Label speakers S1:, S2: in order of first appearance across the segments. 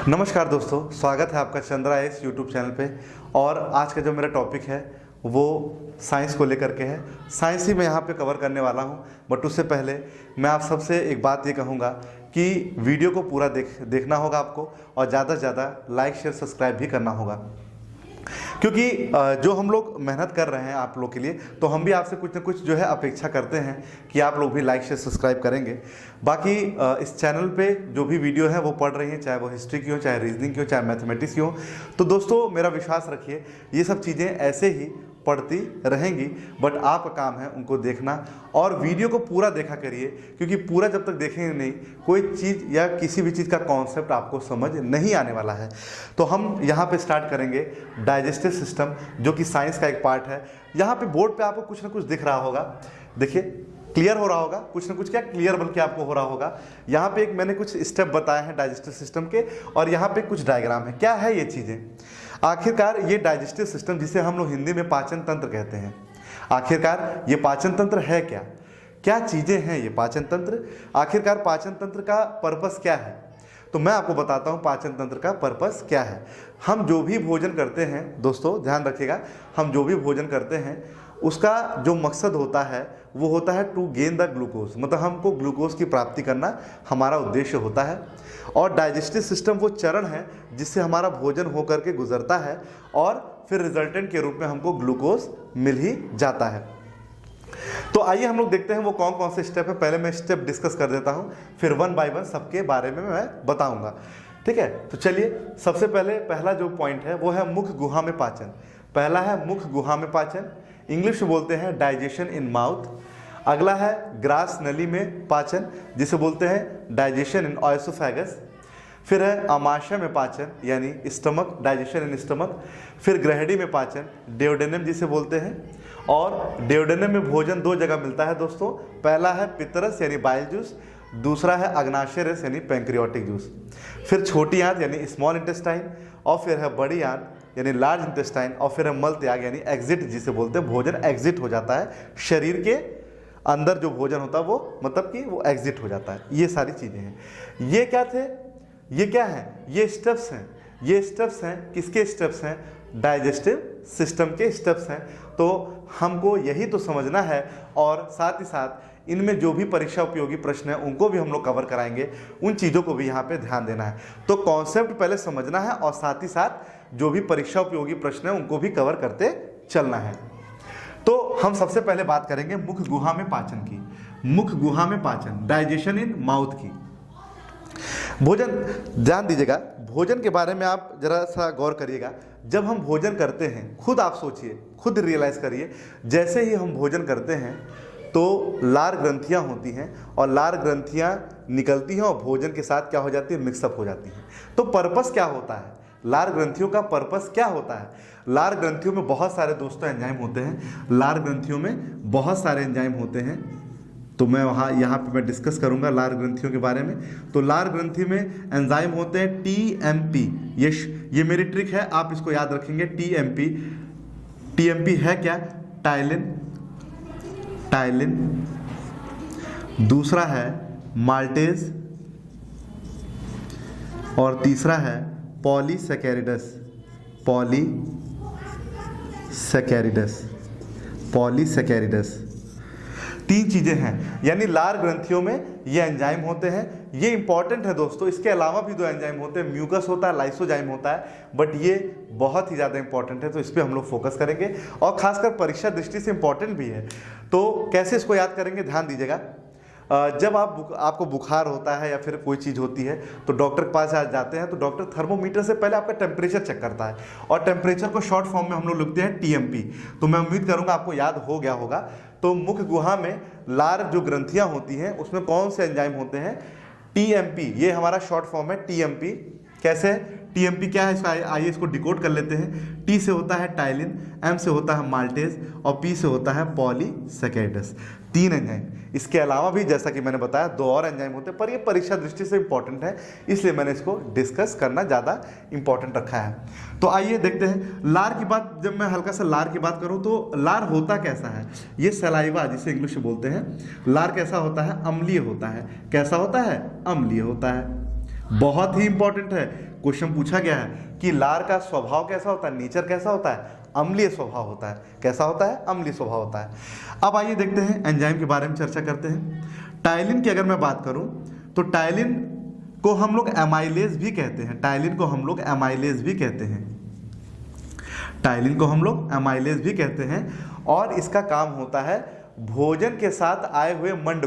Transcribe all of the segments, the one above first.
S1: नमस्कार दोस्तों, स्वागत है आपका चंद्रा एक्स यूट्यूब चैनल पे। और आज का जो मेरा टॉपिक है वो साइंस को लेकर के है। साइंस ही मैं यहाँ पे कवर करने वाला हूँ, बट उससे पहले मैं आप सबसे एक बात ये कहूँगा कि वीडियो को पूरा देखना होगा आपको, और ज़्यादा से ज़्यादा लाइक शेयर सब्सक्राइब भी करना होगा, क्योंकि जो हम लोग मेहनत कर रहे हैं आप लोग के लिए, तो हम भी आपसे कुछ ना कुछ जो है अपेक्षा करते हैं कि आप लोग भी लाइक शेयर सब्सक्राइब करेंगे। बाकी इस चैनल पे जो भी वीडियो है वो पढ़ रही हैं, चाहे वो हिस्ट्री की हो, चाहे रीजनिंग की हो, चाहे मैथमेटिक्स की हो, तो दोस्तों मेरा विश्वास रखिए ये सब चीज़ें ऐसे ही पढ़ती रहेंगी, बट आपका काम है उनको देखना और वीडियो को पूरा देखा करिए, क्योंकि पूरा जब तक देखेंगे नहीं कोई चीज़ या किसी भी चीज़ का कॉन्सेप्ट आपको समझ नहीं आने वाला है। तो हम यहाँ पे स्टार्ट करेंगे डाइजेस्टिव सिस्टम, जो कि साइंस का एक पार्ट है। यहाँ पे बोर्ड पे आपको कुछ ना कुछ दिख रहा होगा, देखिए क्लियर हो रहा होगा, कुछ ना कुछ क्या क्लियर बल्कि आपको हो रहा होगा। यहाँ पे एक मैंने कुछ स्टेप बताए हैं डाइजेस्टिव सिस्टम के, और यहाँ पे कुछ डायग्राम है। क्या है ये चीज़ें? आखिरकार ये डाइजेस्टिव सिस्टम, जिसे हम लोग हिंदी में पाचन तंत्र कहते हैं, आखिरकार ये पाचन तंत्र है क्या? क्या चीज़ें हैं ये पाचन तंत्र? आखिरकार पाचन तंत्र का पर्पस क्या है? तो मैं आपको बताता हूँ पाचन तंत्र का पर्पस क्या है। हम जो भी भोजन करते हैं दोस्तों, ध्यान रखिएगा, हम जो भी भोजन करते हैं उसका जो मकसद होता है वो होता है टू गेन द ग्लूकोज, मतलब हमको ग्लूकोज की प्राप्ति करना हमारा उद्देश्य होता है। और डाइजेस्टिव सिस्टम वो चरण है जिससे हमारा भोजन होकर के गुजरता है और फिर रिजल्टेंट के रूप में हमको ग्लूकोज मिल ही जाता है। तो आइए हम लोग देखते हैं वो कौन कौन से स्टेप है। पहले मैं स्टेप डिस्कस कर देता हूँ, फिर वन बाय वन सबके बारे में मैं बताऊंगा, ठीक है? तो चलिए, सबसे पहले पहला जो पॉइंट है वो है मुख गुहा में पाचन। पहला है मुख गुहा में पाचन, इंग्लिश में बोलते हैं डाइजेशन इन माउथ। अगला है ग्रास नली में पाचन, जिसे बोलते हैं डाइजेशन इन ऑयसोफेगस। फिर है आमाशय में पाचन, यानी स्टमक, डाइजेशन इन स्टमक। फिर ग्रहणी में पाचन, डेओडेनम जिसे बोलते हैं। और डेओडेनम में भोजन दो जगह मिलता है दोस्तों, पहला है पितरस यानी बाइल जूस, दूसरा है अग्नाशय रस यानी पैंक्रियाटिक जूस। फिर छोटी आंत यानी स्मॉल इंटेस्टाइन, और फिर है बड़ी आंत यानी लार्ज इंटेस्टाइन, और फिर है मल त्याग यानी एग्जिट जिसे बोलते हैं, भोजन एग्जिट हो जाता है, शरीर के अंदर जो भोजन होता है वो मतलब कि वो एग्जिट हो जाता है। ये सारी चीज़ें हैं। ये क्या थे? ये क्या है? ये स्टेप्स हैं। ये स्टेप्स हैं, किसके स्टेप्स हैं? डाइजेस्टिव सिस्टम के स्टेप्स हैं। तो हमको यही तो समझना है, और साथ ही साथ इनमें जो भी परीक्षा उपयोगी प्रश्न हैं उनको भी हम लोग कवर कराएंगे, उन चीज़ों को भी यहाँ पे ध्यान देना है। तो कॉन्सेप्ट पहले समझना है और साथ ही साथ जो भी परीक्षा उपयोगी प्रश्न हैं उनको भी कवर करते चलना है। तो हम सबसे पहले बात करेंगे मुख गुहा में पाचन की। मुख गुहा में पाचन, डाइजेशन इन माउथ की। भोजन, ध्यान दीजिएगा, भोजन के बारे में आप जरा सा गौर करिएगा। जब हम भोजन करते हैं, खुद आप सोचिए, खुद रियलाइज करिए, जैसे ही हम भोजन करते हैं तो लार ग्रंथियां होती हैं, और लार ग्रंथियां निकलती हैं और भोजन के साथ क्या हो जाती है? मिक्सअप हो जाती हैं। तो पर्पस क्या होता है? लार ग्रंथियों का पर्पस क्या होता है? लार ग्रंथियों में बहुत सारे दोस्तों एंजाइम होते हैं। लार ग्रंथियों में बहुत सारे एंजाइम होते हैं, तो मैं यहाँ पे मैं डिस्कस करूंगा लार ग्रंथियों के बारे में। तो लार ग्रंथि में एंजाइम होते हैं TMP। ये मेरी ट्रिक है, आप इसको याद रखेंगे। TMP है क्या? टाइलिन। दूसरा है माल्टेज, और तीसरा है पॉलीसैकेरिडस। तीन चीजें हैं, यानी लार ग्रंथियों में ये एंजाइम होते हैं। ये इंपॉर्टेंट है दोस्तों। इसके अलावा भी दो एंजाइम होते हैं, म्यूकस होता है, लाइसोजाइम होता है, बट ये बहुत ही ज़्यादा इंपॉर्टेंट है, तो इस पर हम लोग फोकस करेंगे, और खासकर परीक्षा दृष्टि से इंपॉर्टेंट भी है। तो कैसे इसको याद करेंगे, ध्यान दीजिएगा। जब आपको बुखार होता है या फिर कोई चीज़ होती है तो डॉक्टर के पास जाते हैं, तो डॉक्टर थर्मोमीटर से पहले आपका टेम्परेचर चेक करता है, और टेम्परेचर को शॉर्ट फॉर्म में हम लोग लिखते हैं TMP। तो मैं उम्मीद करूंगा आपको याद हो गया होगा। तो मुख गुहा में लार जो ग्रंथियां होती हैं उसमें कौन से एंजाइम होते हैं? TMP, ये हमारा शॉर्ट फॉर्म है TMP। कैसे? TMP क्या है इसका, आइए इसको डिकोड कर लेते हैं। T से होता है टाइलिन, M से होता है माल्टेज, और P से होता है पॉलीसैकेरिडस। तीन एंजाइम। इसके अलावा भी जैसा कि मैंने बताया दो और एंजाइम होते हैं, पर ये परीक्षा दृष्टि से इंपॉर्टेंट है, इसलिए मैंने इसको डिस्कस करना ज़्यादा इंपॉर्टेंट रखा है। तो आइए देखते हैं लार की बात। जब मैं हल्का सा लार की बात करूं तो लार होता कैसा है? ये सलाइवा जिसे इंग्लिश में बोलते हैं, लार कैसा होता है? अम्लीय होता है। कैसा होता है? अम्लीय होता है। बहुत ही इंपॉर्टेंट है, क्वेश्चन पूछा गया है कि लार का स्वभाव कैसा होता है, नेचर कैसा होता है, अम्लीय स्वभाव होता है। कैसा होता है? अम्लीय स्वभाव होता है। अब आइए देखते हैं एंजाइम के बारे में चर्चा करते हैं। टाइलिन की अगर मैं बात करूं तो टाइलिन को हम लोग एमाइलेज भी कहते हैं। टाइलिन को हम लोग एमाइलेज भी कहते हैं। टाइलिन को हम लोग एमाइलेज भी कहते हैं और इसका काम होता है भोजन के साथ आए हुए मंड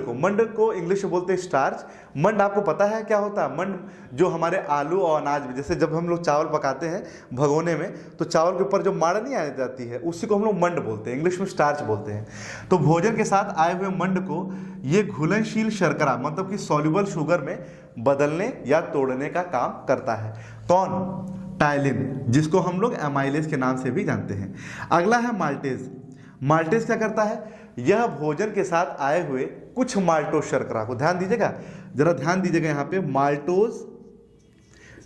S1: को इंग्लिश में बोलते हैं स्टार्च। मंड आपको पता है क्या होता है? मंड जो हमारे आलू और अनाज में, जैसे जब हम लोग चावल पकाते हैं भगोने में तो चावल के ऊपर जो माड़ नहीं आ जाती है उसी को हम लोग मंड बोलते हैं, इंग्लिश में स्टार्च बोलते हैं। तो भोजन के साथ आए हुए मंड को ये घुलनशील शर्करा मतलब कि सॉल्युबल शुगर में बदलने या तोड़ने का काम करता है। कौन? टाइलिन, जिसको हम लोग एमाइलेज के नाम से भी जानते हैं। अगला है माल्टेज। माल्टेज क्या करता है? यह भोजन के साथ आए हुए कुछ माल्टोज शर्करा को, ध्यान दीजिएगा, जरा ध्यान दीजिएगा यहाँ पे, माल्टोज,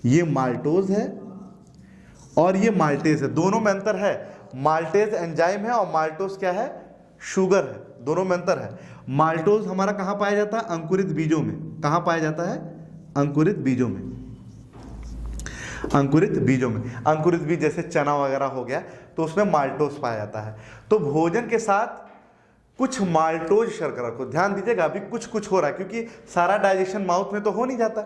S1: ये माल्टोज है और ये माल्टेज है, दोनों में अंतर है। माल्टेज एंजाइम है और माल्टोज क्या है? शुगर है, दोनों में अंतर है। माल्टोज हमारा कहाँ पाया जाता है? अंकुरित बीजों में। कहाँ पाया जाता है? अंकुरित बीजों में। अंकुरित बीजों में, अंकुरित बीज जैसे चना वगैरह हो गया तो उसमें माल्टोज पाया जाता है। तो भोजन के साथ कुछ माल्टोज शर्करा को, ध्यान दीजिएगा अभी कुछ कुछ हो रहा है क्योंकि सारा डाइजेशन माउथ में तो हो नहीं जाता।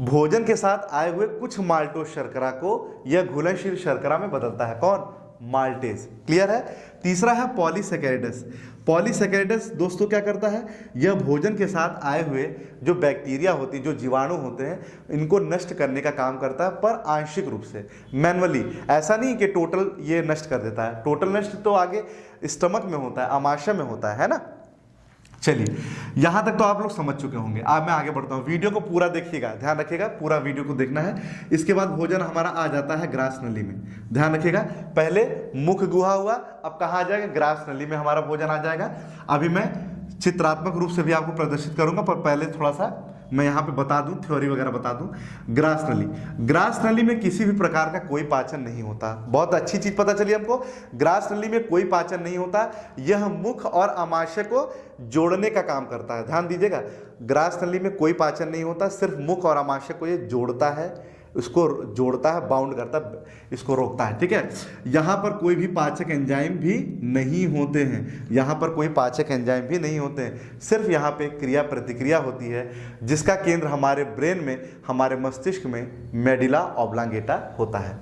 S1: भोजन के साथ आए हुए कुछ माल्टोज शर्करा को यह घुलनशील शर्करा में बदलता है। कौन? माल्टेज। क्लियर है? तीसरा है पॉलीसैकेराइड्स। पॉलीसैकेराइड्स दोस्तों क्या करता है? यह भोजन के साथ आए हुए जो बैक्टीरिया होती है, जो जीवाणु होते हैं, इनको नष्ट करने का काम करता है, पर आंशिक रूप से, मैनुअली। ऐसा नहीं कि टोटल ये नष्ट कर देता है, टोटल नष्ट तो आगे स्टमक में होता है, आमाशय में होता है ना। चलिए, यहां तक तो आप लोग समझ चुके होंगे। अब मैं आगे बढ़ता हूं, वीडियो को पूरा देखिएगा, ध्यान रखिएगा, पूरा वीडियो को देखना है। इसके बाद भोजन हमारा आ जाता है ग्रास नली में। ध्यान रखिएगा, पहले मुख गुहा हुआ, अब कहाँ आ जाएगा? ग्रास नली में हमारा भोजन आ जाएगा। अभी मैं चित्रात्मक रूप से भी आपको प्रदर्शित करूंगा, पर पहले थोड़ा सा मैं यहाँ पे बता दूं, थ्योरी वगैरह बता दूं। ग्रास नली, ग्रास नली में किसी भी प्रकार का कोई पाचन नहीं होता। बहुत अच्छी चीज पता चली हमको, ग्रास नली में कोई पाचन नहीं होता। यह मुख और आमाशय को जोड़ने का काम करता है। ध्यान दीजिएगा, ग्रास नली में कोई पाचन नहीं होता, सिर्फ मुख और आमाशय को ये जोड़ता है, इसको जोड़ता है, बाउंड करता है, इसको रोकता है। ठीक है, यहाँ पर कोई भी पाचक एंजाइम भी नहीं होते हैं, यहाँ पर कोई पाचक एंजाइम भी नहीं होते हैं। सिर्फ यहाँ पे क्रिया प्रतिक्रिया होती है, जिसका केंद्र हमारे ब्रेन में, हमारे मस्तिष्क में मेडुला ऑब्लांगेटा होता है।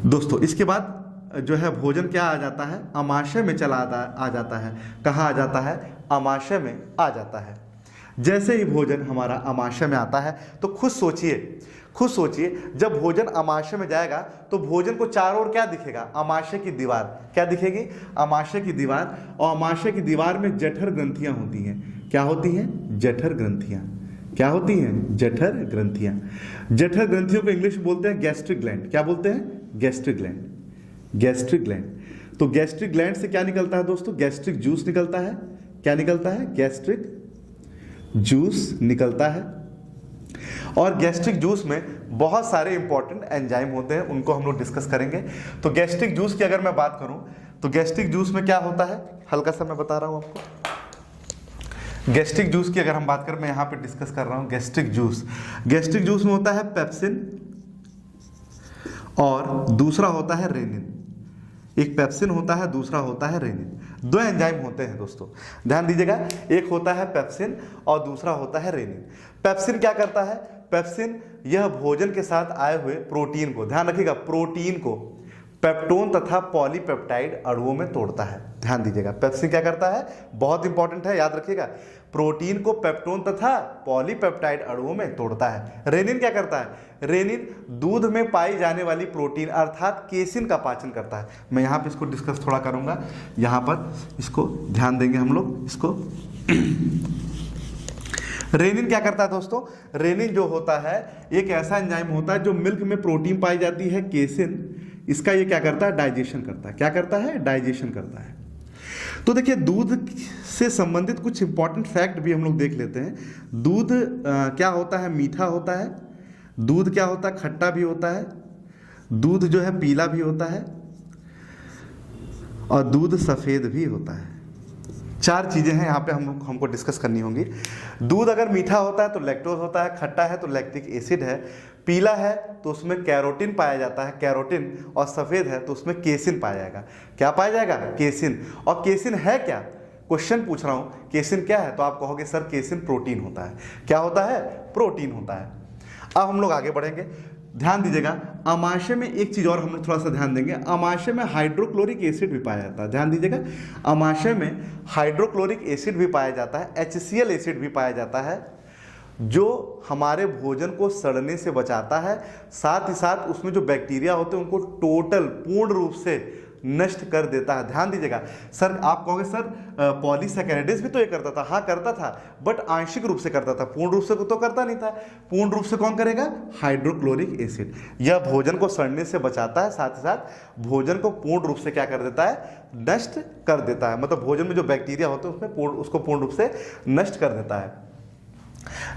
S1: दोस्तों, इसके बाद जो है भोजन क्या आ जाता है? आमाशय में चला आ जाता है। कहाँ आ जाता है? आमाशय में आ जाता है। जैसे ही भोजन हमारा आमाशय में आता है तो खुद सोचिए, जब भोजन आमाशय में जाएगा तो भोजन को चारों ओर क्या दिखेगा? आमाशय की दीवार। क्या दिखेगी? आमाशय की दीवार। और आमाशय की दीवार में जठर ग्रंथियां होती हैं। क्या होती हैं? जठर ग्रंथियां। क्या होती हैं? जठर ग्रंथियां। जठर ग्रंथियों को इंग्लिश में बोलते हैं गैस्ट्रिक ग्लैंड। क्या बोलते हैं? Gastric gland. Gastric gland. तो गैस्ट्रिक ग्लैंड से क्या निकलता है दोस्तों? गैस्ट्रिक जूस निकलता है। क्या निकलता है? गैस्ट्रिक जूस निकलता है। और गैस्ट्रिक जूस में बहुत सारे इंपॉर्टेंट एंजाइम होते हैं, उनको हम लोग डिस्कस करेंगे। तो गैस्ट्रिक जूस की अगर मैं बात करूं तो गैस्ट्रिक जूस में क्या होता है, हल्का सा मैं बता रहा हूं आपको। गैस्ट्रिक जूस की अगर हम बात करें, मैं यहां पे डिस्कस कर रहा हूं गैस्ट्रिक जूस। गैस्ट्रिक जूस में होता है पेप्सिन और दूसरा होता है रेनिन। एक पेप्सिन होता है, दूसरा होता है रेनिन। दो एंजाइम होते हैं दोस्तों, ध्यान दीजिएगा, एक होता है पेप्सिन और दूसरा होता है रेनिन। पेप्सिन क्या करता है? पेप्सिन यह भोजन के साथ आए हुए प्रोटीन को, ध्यान रखिएगा, प्रोटीन को पेप्टोन तथा पॉलीपेप्टाइड अणुओं में तोड़ता है। ध्यान दीजिएगा, पेप्सिन क्या करता है? बहुत इंपॉर्टेंट है, याद रखिएगा, प्रोटीन को पेप्टोन तथा पॉलीपेप्टाइड अणुओं में तोड़ता है। रेनिन क्या करता है? रेनिन दूध में पाई जाने वाली प्रोटीन अर्थात केसिन का पाचन करता है। मैं यहाँ पे इसको डिस्कस थोड़ा करूँगा, यहाँ पर इसको ध्यान देंगे हम लोग। इसको रेनिन क्या करता है दोस्तों? रेनिन जो होता है एक ऐसा एंजाइम होता है जो मिल्क में प्रोटीन पाई जाती है, केसिन, इसका ये क्या करता है? डाइजेशन करता है। क्या करता है? डाइजेशन करता है। तो देखिए, दूध से संबंधित कुछ इंपॉर्टेंट फैक्ट भी हम लोग देख लेते हैं। दूध क्या होता है? मीठा होता है। दूध क्या होता है? खट्टा भी होता है। दूध जो है पीला भी होता है और दूध सफेद भी होता है। 4 चीज़ें हैं यहाँ पे हमको डिस्कस करनी होंगी। दूध अगर मीठा होता है तो लैक्टोज होता है, खट्टा है तो लैक्टिक एसिड है, पीला है तो उसमें कैरोटीन पाया जाता है कैरोटीन, और सफ़ेद है तो उसमें केसिन पाया जाएगा। क्या पाया जाएगा? केसिन। और केसिन है क्या? क्वेश्चन पूछ रहा हूँ, केसिन क्या है? तो आप कहोगे सर केसिन प्रोटीन होता है। क्या होता है? प्रोटीन होता है। अब हम लोग आगे बढ़ेंगे, ध्यान दीजिएगा। अमाशय में एक चीज़ और हम लोग थोड़ा सा ध्यान देंगे, अमाशय में हाइड्रोक्लोरिक एसिड भी पाया जाता है। ध्यान दीजिएगा, अमाशय में हाइड्रोक्लोरिक एसिड भी पाया जाता है, HCl एसिड भी पाया जाता है, जो हमारे भोजन को सड़ने से बचाता है, साथ ही साथ उसमें जो बैक्टीरिया होते हैं उनको पूर्ण रूप से नष्ट कर देता है। ध्यान दीजिएगा। सर आप कहोगे सर पॉलीसैकेराइड्स भी तो ये करता था। हाँ करता था, बट आंशिक रूप से करता था, पूर्ण रूप से तो करता नहीं था। पूर्ण रूप से कौन करेगा? Hydrochloric acid. यह भोजन को सड़ने से बचाता है, साथ ही साथ भोजन को पूर्ण रूप से क्या कर देता है? नष्ट कर देता है। मतलब भोजन में जो बैक्टीरिया होते हैं उसमें उसको पूर्ण रूप से नष्ट कर देता है।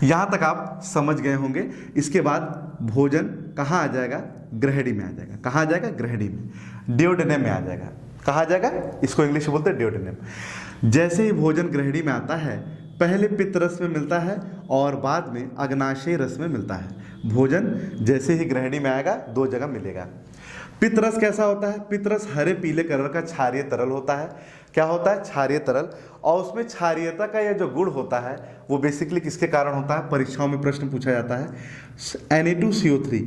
S1: यहाँ तक आप समझ गए होंगे। इसके बाद भोजन कहाँ आ जाएगा? ग्रहणी में आ जाएगा। कहाँ आ जाएगा? ग्रहणी में, डियोडेनम में आ जाएगा। कहाँ आ जाएगा? इसको इंग्लिश में बोलते हैं डियोडेनम। जैसे ही भोजन ग्रहणी में आता है, पहले पित्त रस में मिलता है और बाद में अग्नाशय रस में मिलता है। भोजन जैसे ही ग्रहणी में आएगा 2 जगह मिलेगा। पित्त रस कैसा होता है? पित्त रस हरे पीले कलर का क्षारीय तरल होता है। क्या होता है? क्षारीय तरल। और उसमें क्षारीयता का यह जो गुण होता है वो बेसिकली किसके कारण होता है? परीक्षाओं में प्रश्न पूछा जाता है, Na2CO3,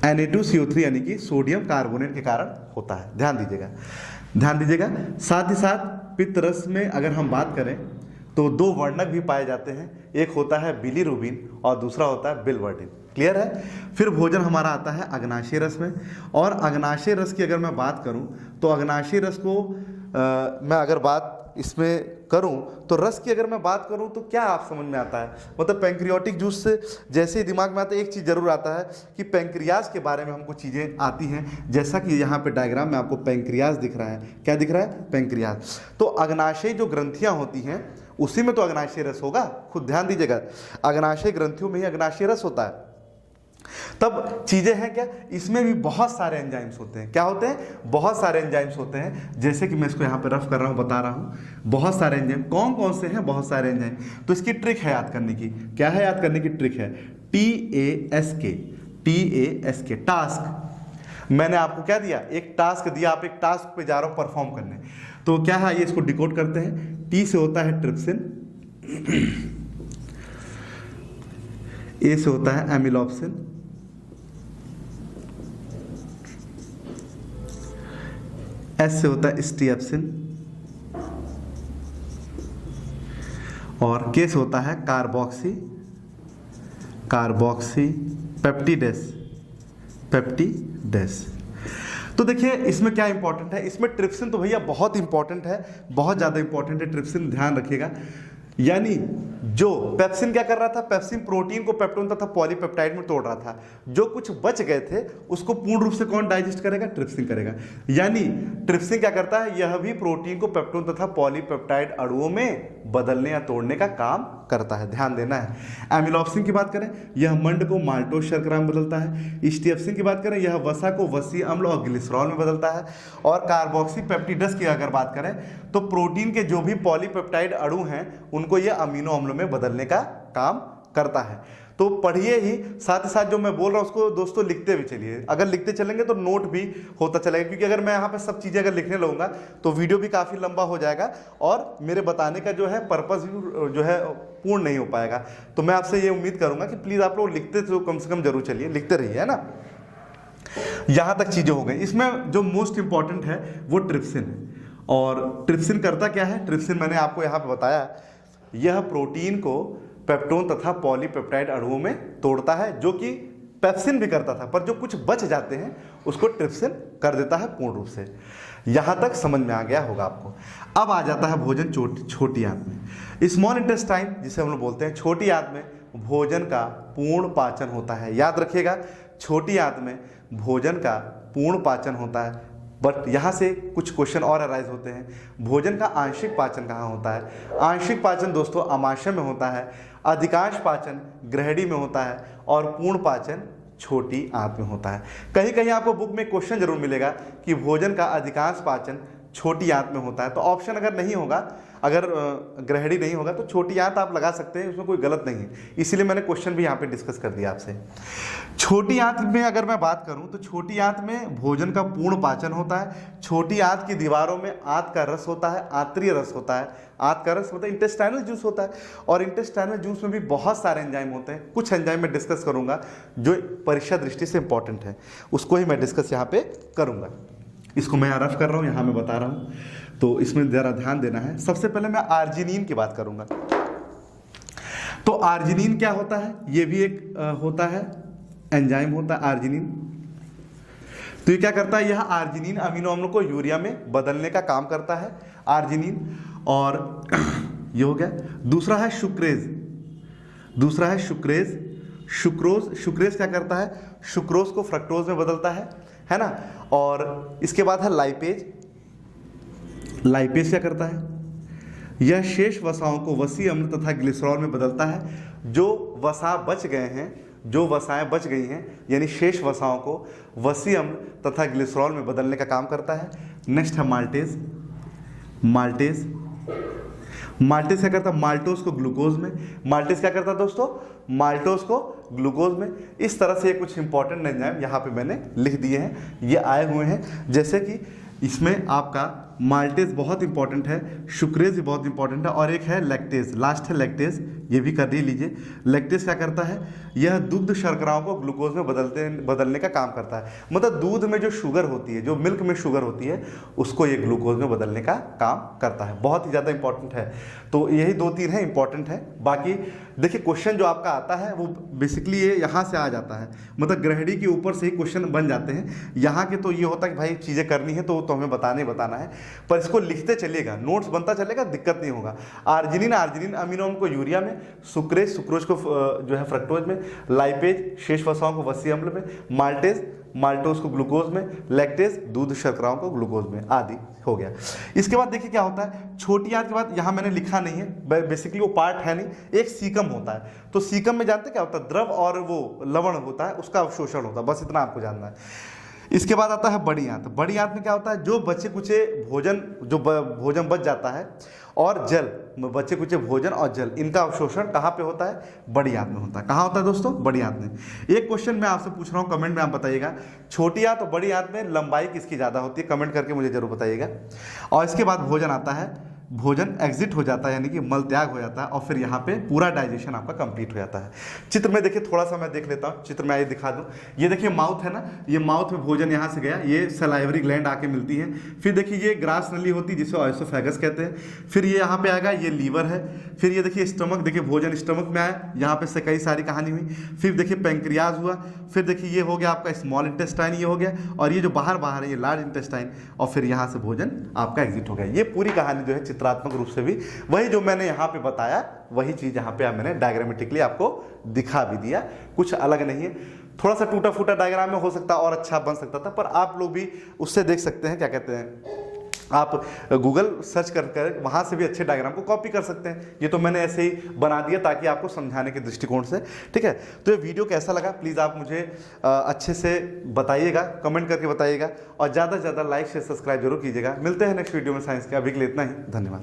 S1: Na2CO3 यानी कि सोडियम कार्बोनेट के कारण होता है। ध्यान दीजिएगा, ध्यान दीजिएगा। साथ ही साथ पित्त रस में अगर हम बात करें तो 2 वर्णक भी पाए जाते हैं, एक होता है बिलीरुबिन और दूसरा होता है बिलवर्टिन। क्लियर है? फिर भोजन हमारा आता है अग्नाशय रस में, और अग्नाशय रस की अगर मैं बात करूं तो अग्नाशय रस को मैं अगर बात इसमें करूं तो रस की अगर मैं बात करूं तो क्या आप समझ में आता है? मतलब पैंक्रियाटिक जूस से जैसे ही दिमाग में आता है एक चीज़ जरूर आता है कि पैंक्रियाज के बारे में हमको चीज़ें आती हैं, जैसा कि यहाँ पे डायग्राम में आपको पैंक्रियाज दिख रहा है। क्या दिख रहा है? पैंक्रियाज। तो अग्नाशय जो ग्रंथियाँ होती हैं उसी में तो अग्नाशय रस होगा। खुद ध्यान दीजिएगा, अग्नाशय ग्रंथियों में ही अग्नाशय रस होता है। तब चीजें हैं क्या? इसमें भी बहुत सारे एंजाइम्स होते हैं। क्या होते हैं? बहुत सारे एंजाइम्स होते हैं। जैसे कि मैं इसको यहाँ पे रफ कर रहा हूँ, बता रहा हूँ, बहुत सारे एंजाइम। कौन कौन से हैं? बहुत सारे एंजाइम। तो इसकी ट्रिक है याद करने की। क्या है याद करने की ट्रिक है? TASK, task. मैंने आपको क्या दिया? एक टास्क दिया, आप एक टास्क पे जा रहे हो परफॉर्म करने। तो क्या है ये? इसको डिकोड करते हैं। टी से होता है ट्रिप्सिन, ए से होता है एमिलॉप्सिन, एस से होता है स्टीएप्सिन, और के से होता है कार्बोक्सी पेप्टिडेस। तो देखिए इसमें क्या इंपॉर्टेंट है? इसमें ट्रिप्सिन तो भैया बहुत इंपॉर्टेंट है, बहुत ज़्यादा इंपॉर्टेंट है ट्रिप्सिन, ध्यान रखिएगा। यानी जो पेप्सिन क्या कर रहा था? पेप्सिन प्रोटीन को पेप्टोन तथा पॉलीपेप्टाइड में तोड़ रहा था। जो कुछ बच गए थे उसको पूर्ण रूप से कौन डाइजेस्ट करेगा? ट्रिप्सिन करेगा। यानी ट्रिप्सिन क्या करता है? यह भी प्रोटीन को पेप्टोन तथा पॉलीपेप्टाइड अणुओं में बदलने या तोड़ने का काम करता है। ध्यान देना है। एमिलॉप्सिन की बात करें, यह मंड को माल्टोज शर्करा में बदलता है। स्टीएप्सिन की बात करें, यह वसा को वसीय अम्ल और ग्लिसरॉल में बदलता है। और कार्बोक्सी पेप्टिडस की अगर बात करें तो प्रोटीन के जो भी पॉलीपेप्टाइड अणु हैं उनको यह अमीनो अम्लों में बदलने का काम करता है। तो पढ़िए ही, साथ ही साथ जो मैं बोल रहा हूँ उसको दोस्तों लिखते भी चलिए। अगर लिखते चलेंगे तो नोट भी होता चलेगा, क्योंकि अगर मैं यहाँ पे सब चीज़ें अगर लिखने लगूंगा तो वीडियो भी काफ़ी लंबा हो जाएगा और मेरे बताने का जो है पर्पस भी जो है पूर्ण नहीं हो पाएगा। तो मैं आपसे ये उम्मीद करूँगा कि प्लीज़ आप लोग लिखते तो कम से कम जरूर चलिए, लिखते रहिए, है ना। यहाँ तक चीज़ें हो गई। इसमें जो मोस्ट इंपॉर्टेंट है वो ट्रिप्सिन है। और ट्रिप्सिन करता क्या है? ट्रिप्सिन मैंने आपको यहाँ पे बताया, यह प्रोटीन को पेप्टोन तथा पॉलीपेप्टाइड अणुओं में तोड़ता है, जो कि पेप्सिन भी करता था, पर जो कुछ बच जाते हैं उसको ट्रिप्सिन कर देता है पूर्ण रूप से। यहाँ तक समझ में आ गया होगा आपको। अब आ जाता है भोजन छोटी आंत में। स्मॉल इंटेस्टाइन जिसे हम लोग बोलते हैं, छोटी आंत में भोजन का पूर्ण पाचन होता है। याद रखिएगा, छोटी आंत में भोजन का पूर्ण पाचन होता है। बट यहाँ से कुछ क्वेश्चन और अराइज होते हैं। भोजन का आंशिक पाचन कहाँ होता है? आंशिक पाचन दोस्तों अमाशय में होता है, अधिकांश पाचन ग्रहणी में होता है और पूर्ण पाचन छोटी आंत में होता है। कहीं कहीं आपको बुक में क्वेश्चन जरूर मिलेगा कि भोजन का अधिकांश पाचन छोटी आंत में होता है। तो ऑप्शन अगर नहीं होगा, अगर ग्रहणी नहीं होगा तो छोटी आंत आप लगा सकते हैं, उसमें कोई गलत नहीं है। इसीलिए मैंने क्वेश्चन भी यहाँ पे डिस्कस कर दिया आपसे। छोटी आंत में अगर मैं बात करूँ तो छोटी आंत में भोजन का पूर्ण पाचन होता है। छोटी आंत की दीवारों में आंत का रस होता है, आंतरीय रस होता है। आंत का रस मतलब इंटेस्टाइनल जूस होता है, और इंटेस्टाइनल जूस में भी बहुत सारे एंजाइम होते हैं। कुछ एंजाइम मैं डिस्कस करूंगा जो परीक्षा दृष्टि से इंपॉर्टेंट है, उसको ही मैं डिस्कस यहाँ पे करूंगा। इसको मैं रफ कर रहा हूँ, यहाँ मैं बता रहा हूँ, तो इसमें ज़रा ध्यान देना है। सबसे पहले मैं आर्जिनिन की बात करूंगा। तो आर्जिनिन क्या होता है? ये भी एक होता है एंजाइम होता है आर्जिनिन। तो ये क्या करता है? यह आर्जिनिन अमीनो अम्ल को यूरिया में बदलने का काम करता है, आर्जिनिन। और ये हो गया। दूसरा है सुक्रेज, दूसरा है सुक्रेज। सुक्रेज क्या करता है? सुक्रोज को फ्रक्टोज में बदलता है ना। और इसके बाद है लाइपेज। लाइपेज क्या करता है? यह शेष वसाओं को वसी अम्ल तथा ग्लिसरॉल में बदलता है। जो वसा बच गए हैं, जो वसाएं बच गई हैं, यानी शेष वसाओं को वसी अम्ल तथा ग्लिसरॉल में बदलने का काम करता है। नेक्स्ट है माल्टेज। माल्टेज क्या करता है? माल्टोज को ग्लूकोज में। माल्टेज क्या करता है दोस्तों? माल्टोज को ग्लूकोज में। इस तरह से ये कुछ इंपॉर्टेंट एंजाइम यहाँ पे मैंने लिख दिए हैं, ये आए हुए हैं। जैसे कि इसमें आपका माल्टेज बहुत इंपॉर्टेंट है, सुक्रेज भी बहुत इंपॉर्टेंट है, और एक है लैक्टेज, लास्ट है लैक्टेज, ये भी कर ही लीजिए। लैक्टेज क्या करता है? यह दुग्ध शर्कराओं को ग्लूकोज में बदलने का काम करता है। मतलब दूध में जो शुगर होती है, जो मिल्क में शुगर होती है, उसको ये ग्लूकोज में बदलने का काम करता है। बहुत ही ज़्यादा इंपॉर्टेंट है। तो यही 2-3 है इंपॉर्टेंट है। बाकी देखिए क्वेश्चन जो आपका आता है वो बेसिकली ये यहाँ से आ जाता है, मतलब ग्रहणी के ऊपर से ही क्वेश्चन बन जाते हैं। यहाँ के तो ये होता है कि भाई चीज़ें करनी है तो हमें बताना है, पर इसको लिखते चलिएगा, नोट्स बनता चलेगा, दिक्कत नहीं होगा। आर्जिनिन अमीनो अम्ल को यूरिया में, सुक्रोज को जो है फ्रक्टोज में, लाइपेज शेष वसाओं को वसी अम्ल में, माल्टोज को ग्लूकोज में, लैक्टेज दूध शर्कराओं को ग्लूकोज में, आदि हो गया। इसके बाद देखिए क्या होता है, छोटी आंत के बाद यहाँ मैंने लिखा नहीं है, बेसिकली वो पार्ट है नहीं, एक सीकम होता है। तो सीकम में जानते क्या होता है? द्रव और वो लवण होता है, उसका अवशोषण होता है, बस इतना आपको जानना है। इसके बाद आता है बड़ी आंत। बड़ी आंत में क्या होता है? जो बचे कुचे भोजन बच जाता है, और जल, बचे कुचे भोजन और जल, इनका अवशोषण कहाँ पे होता है? बड़ी आंत में होता है। कहाँ होता है दोस्तों? बड़ी आंत में। एक क्वेश्चन मैं आपसे पूछ रहा हूँ, कमेंट में आप बताइएगा, छोटी आंत और बड़ी आंत में लंबाई किसकी ज़्यादा होती है? कमेंट करके मुझे जरूर बताइएगा। और इसके बाद भोजन आता है, भोजन एग्जिट हो जाता है, यानी कि मल त्याग हो जाता है, और फिर यहाँ पे पूरा डाइजेशन आपका कंप्लीट हो जाता है। चित्र में देखिए, थोड़ा सा मैं देख लेता हूँ, चित्र में आइए दिखा दूँ। ये देखिए माउथ है ना, ये माउथ में भोजन यहाँ से गया, ये सलाइवरी ग्लैंड आके मिलती है। फिर देखिए ये ग्रास नली होती है जिसे ऑयसोफेगस कहते हैं। फिर ये यहाँ पे आएगा, ये लीवर है। फिर ये देखिए स्टमक, देखिए भोजन स्टमक में आया, यहाँ पे से कई सारी कहानी हुई। फिर देखिए पैंक्रियाज हुआ। फिर देखिए ये हो गया आपका स्मॉल इंटेस्टाइन, ये हो गया, और ये जो बाहर है ये लार्ज इंटेस्टाइन, और फिर यहाँ से भोजन आपका एग्जिट हो गया। ये पूरी कहानी जो है चित्रात्मक रूप से भी वही जो मैंने यहाँ पे बताया, वही चीज यहाँ पे मैंने डायग्रामेटिकली आपको दिखा भी दिया, कुछ अलग नहीं है। थोड़ा सा टूटा फूटा डायग्राम में हो सकता और अच्छा बन सकता था, पर आप लोग भी उससे देख सकते हैं, क्या कहते हैं, आप गूगल सर्च कर वहाँ से भी अच्छे डायग्राम को कॉपी कर सकते हैं। ये तो मैंने ऐसे ही बना दिया ताकि आपको समझाने के दृष्टिकोण से, ठीक है। तो ये वीडियो कैसा लगा प्लीज़ आप मुझे अच्छे से बताइएगा, कमेंट करके बताइएगा, और ज़्यादा से ज़्यादा लाइक शेयर सब्सक्राइब जरूर कीजिएगा। मिलते हैं नेक्स्ट वीडियो में साइंस के, अभी के लिए इतना ही, धन्यवाद।